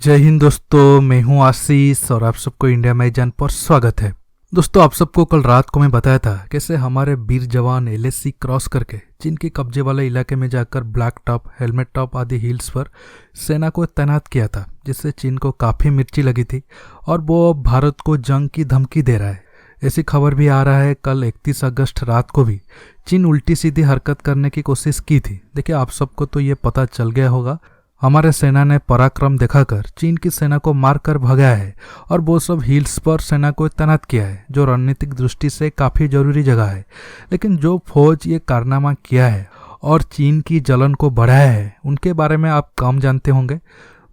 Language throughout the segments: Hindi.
जय हिंद दोस्तों, मैं हूं आशीष और आप सबको इंडिया में जान पर स्वागत है। दोस्तों, आप सबको कल रात को मैं बताया था कैसे हमारे वीर जवान एलएसी क्रॉस करके चीन के कब्जे वाले इलाके में जाकर ब्लैक टॉप, हेलमेट टॉप आदि हिल्स पर सेना को तैनात किया था, जिससे चीन को काफ़ी मिर्ची लगी थी और वो अब भारत को जंग की धमकी दे रहा है। ऐसी खबर भी आ रहा है कल 31 अगस्त रात को भी चीन उल्टी सीधी हरकत करने की कोशिश की थी। देखिए, आप सबको तो ये पता चल गया होगा, हमारे सेना ने पराक्रम दिखाकर चीन की सेना को मारकर भगाया है और वो सब हिल्स पर सेना को तैनात किया है, जो रणनीतिक दृष्टि से काफ़ी जरूरी जगह है। लेकिन जो फौज ये कारनामा किया है और चीन की जलन को बढ़ाया है, उनके बारे में आप कम जानते होंगे।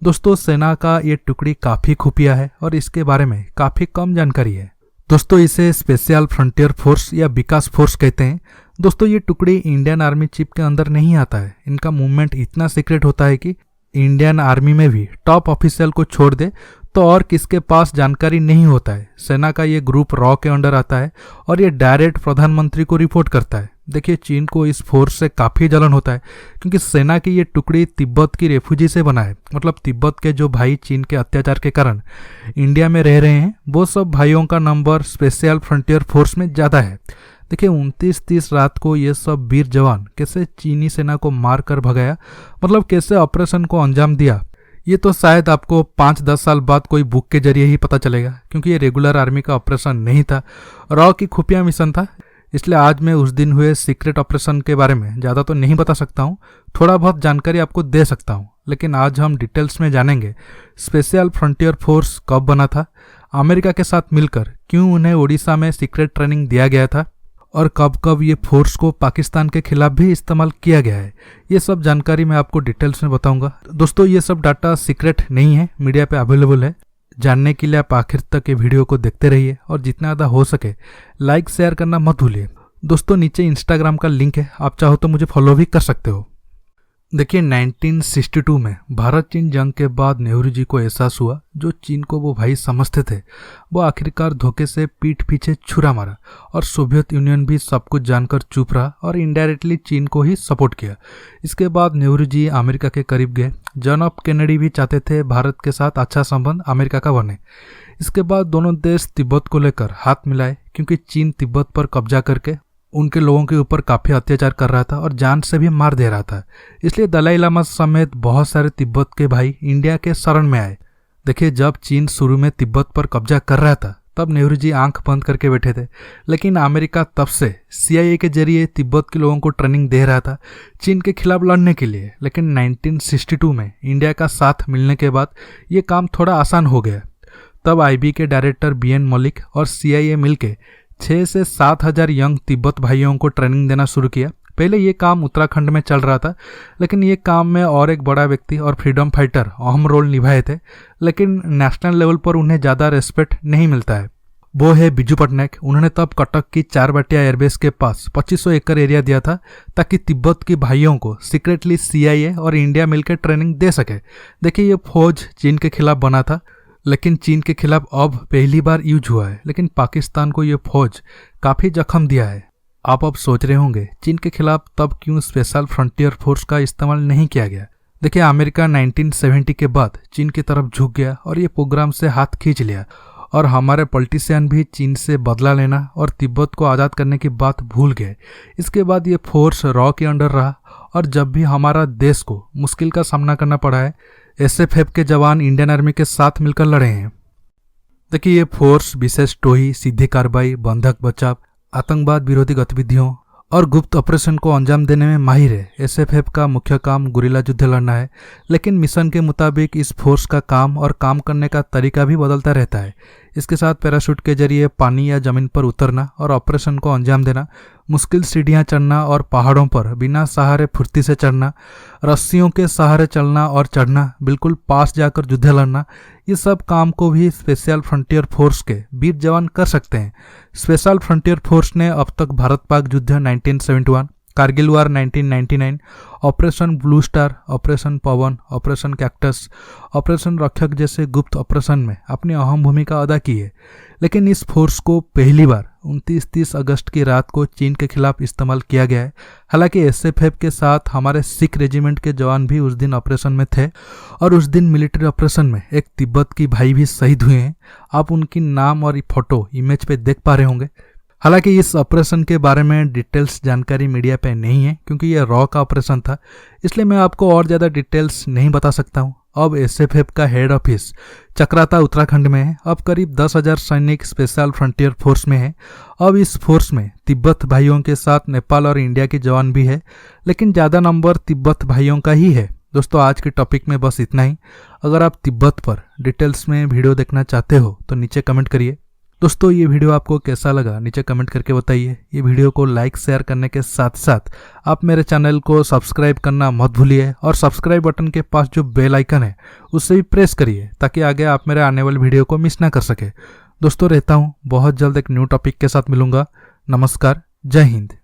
दोस्तों, सेना का ये टुकड़ी काफ़ी खुफिया है और इसके बारे में काफ़ी कम जानकारी है। दोस्तों, इसे स्पेशल फ्रंटियर फोर्स या विकास फोर्स कहते हैं। दोस्तों, ये टुकड़ी इंडियन आर्मी चिप के अंदर नहीं आता है। इनका मूवमेंट इतना सीक्रेट होता है कि इंडियन आर्मी में भी टॉप ऑफिशियल को छोड़ दे तो और किसके पास जानकारी नहीं होता है। सेना का ये ग्रुप रॉ के अंडर आता है और ये डायरेक्ट प्रधानमंत्री को रिपोर्ट करता है। देखिए, चीन को इस फोर्स से काफ़ी जलन होता है क्योंकि सेना की ये टुकड़ी तिब्बत की रेफ्यूजी से बना है। मतलब तिब्बत के जो भाई चीन के अत्याचार के कारण इंडिया में रह रहे हैं, वो सब भाइयों का नंबर स्पेशल फ्रंटियर फोर्स में ज़्यादा है। देखिए, 29-30 रात को ये सब वीर जवान कैसे चीनी सेना को मार कर भगाया, मतलब कैसे ऑपरेशन को अंजाम दिया, ये तो शायद आपको 5-10 साल बाद कोई बुक के जरिए ही पता चलेगा, क्योंकि ये रेगुलर आर्मी का ऑपरेशन नहीं था, रॉ की खुफिया मिशन था। इसलिए आज मैं उस दिन हुए सीक्रेट ऑपरेशन के बारे में ज़्यादा तो नहीं बता सकता हूँ, थोड़ा बहुत जानकारी आपको दे सकता हूँ। लेकिन आज हम डिटेल्स में जानेंगे स्पेशल फ्रंटियर फोर्स कब बना था, अमेरिका के साथ मिलकर क्यों उन्हें ओडिशा में सीक्रेट ट्रेनिंग दिया गया था और कब कब ये फोर्स को पाकिस्तान के खिलाफ भी इस्तेमाल किया गया है। ये सब जानकारी मैं आपको डिटेल्स में बताऊंगा। दोस्तों, ये सब डाटा सीक्रेट नहीं है, मीडिया पे अवेलेबल है। जानने के लिए आप आखिर तक ये वीडियो को देखते रहिए और जितना ज़्यादा हो सके लाइक शेयर करना मत भूलिए। दोस्तों, नीचे इंस्टाग्राम का लिंक है, आप चाहो तो मुझे फॉलो भी कर सकते हो। देखिए, 1962 में भारत चीन जंग के बाद नेहरू जी को एहसास हुआ जो चीन को वो भाई समझते थे, वो आखिरकार धोखे से पीठ पीछे छुरा मारा और सोवियत यूनियन भी सब कुछ जानकर चुप रहा और इनडायरेक्टली चीन को ही सपोर्ट किया। इसके बाद नेहरू जी अमेरिका के करीब गए। जॉन एफ कैनेडी भी चाहते थे भारत के साथ अच्छा संबंध अमेरिका का बने। इसके बाद दोनों देश तिब्बत को लेकर हाथ मिलाए, क्योंकि चीन तिब्बत पर कब्जा करके उनके लोगों के ऊपर काफ़ी अत्याचार कर रहा था और जान से भी मार दे रहा था। इसलिए दलाई लामा समेत बहुत सारे तिब्बत के भाई इंडिया के शरण में आए। देखिए, जब चीन शुरू में तिब्बत पर कब्जा कर रहा था तब नेहरू जी आंख बंद करके बैठे थे, लेकिन अमेरिका तब से CIA के जरिए तिब्बत के लोगों को ट्रेनिंग दे रहा था चीन के खिलाफ लड़ने के लिए। लेकिन 1962 में इंडिया का साथ मिलने के बाद ये काम थोड़ा आसान हो गया। तब IB के डायरेक्टर BN मलिक और CIA मिलके 6 से 7 हज़ार यंग तिब्बत भाइयों को ट्रेनिंग देना शुरू किया। पहले ये काम उत्तराखंड में चल रहा था, लेकिन ये काम में और एक बड़ा व्यक्ति और फ्रीडम फाइटर अहम रोल निभाए थे, लेकिन नेशनल लेवल पर उन्हें ज़्यादा रेस्पेक्ट नहीं मिलता है। वो है बिजू पटनायक। उन्होंने तब कटक की 4 बटिया एयरबेस के पास 2500 एकड़ एरिया दिया था ताकि तिब्बत के भाइयों को सीक्रेटली CIA और इंडिया मिलकर ट्रेनिंग दे सके। देखिए, ये फौज चीन के खिलाफ बना था, लेकिन चीन के खिलाफ अब पहली बार यूज हुआ है। लेकिन पाकिस्तान को ये फौज काफ़ी जख्म दिया है। आप अब सोच रहे होंगे चीन के खिलाफ तब क्यों स्पेशल फ्रंटियर फोर्स का इस्तेमाल नहीं किया गया। देखिए, अमेरिका 1970 के बाद चीन की तरफ झुक गया और ये प्रोग्राम से हाथ खींच लिया और हमारे पॉलिटिशियन भी चीन से बदला लेना और तिब्बत को आज़ाद करने की बात भूल गए। इसके बाद ये फोर्स रॉ के अंडर रहा और जब भी हमारा देश को मुश्किल का सामना करना पड़ा है, SFF के जवान इंडियन आर्मी के साथ मिलकर लड़े हैं। देखिए, ये फोर्स विशेष टोही, सीधी कार्रवाई, बंधक बचाव, आतंकवाद विरोधी गतिविधियों और गुप्त ऑपरेशन को अंजाम देने में माहिर है। SFF का मुख्य काम गुरिल्ला युद्ध लड़ना है, लेकिन मिशन के मुताबिक इस फोर्स का काम और काम करने का तरीका भी बदलता रहता है। इसके साथ पैराशूट के जरिए पानी या जमीन पर उतरना और ऑपरेशन को अंजाम देना, मुश्किल सीढ़ियाँ चढ़ना और पहाड़ों पर बिना सहारे फुर्ती से चढ़ना, रस्सियों के सहारे चलना और चढ़ना, बिल्कुल पास जाकर युद्ध लड़ना, ये सब काम को भी स्पेशल फ्रंटियर फोर्स के वीर जवान कर सकते हैं। स्पेशल फ्रंटियर फोर्स ने अब तक भारत पाक युद्ध 1971, कारगिल वार 1999, ऑपरेशन ब्लू स्टार, ऑपरेशन पवन, ऑपरेशन कैक्टस, ऑपरेशन रक्षक जैसे गुप्त ऑपरेशन में अपनी अहम भूमिका अदा की है। लेकिन इस फोर्स को पहली बार 29-30 अगस्त की रात को चीन के खिलाफ इस्तेमाल किया गया है। हालांकि एसएफएफ के साथ हमारे सिख रेजिमेंट के जवान भी उस दिन ऑपरेशन में थे और उस दिन मिलिट्री ऑपरेशन में एक तिब्बत की भाई भी शहीद हुए हैं। आप उनकी नाम और फोटो इमेज पे देख पा रहे होंगे। हालांकि इस ऑपरेशन के बारे में डिटेल्स जानकारी मीडिया पे नहीं है क्योंकि ये रॉ का ऑपरेशन था, इसलिए मैं आपको और ज़्यादा डिटेल्स नहीं बता सकता हूँ। अब एसएफएफ का हेड ऑफिस चक्राता उत्तराखंड में है। अब करीब 10,000 सैनिक स्पेशल फ्रंटियर फोर्स में है। अब इस फोर्स में तिब्बत भाइयों के साथ नेपाल और इंडिया के जवान भी है, लेकिन ज़्यादा नंबर तिब्बत भाइयों का ही है। दोस्तों, आज के टॉपिक में बस इतना ही। अगर आप तिब्बत पर डिटेल्स में वीडियो देखना चाहते हो तो नीचे कमेंट करिए। दोस्तों, ये वीडियो आपको कैसा लगा नीचे कमेंट करके बताइए। ये वीडियो को लाइक शेयर करने के साथ साथ आप मेरे चैनल को सब्सक्राइब करना मत भूलिए और सब्सक्राइब बटन के पास जो बेल आइकन है उसे भी प्रेस करिए ताकि आगे आप मेरे आने वाले वीडियो को मिस ना कर सके। दोस्तों, रहता हूँ बहुत जल्द एक न्यू टॉपिक के साथ मिलूंगा। नमस्कार, जय हिंद।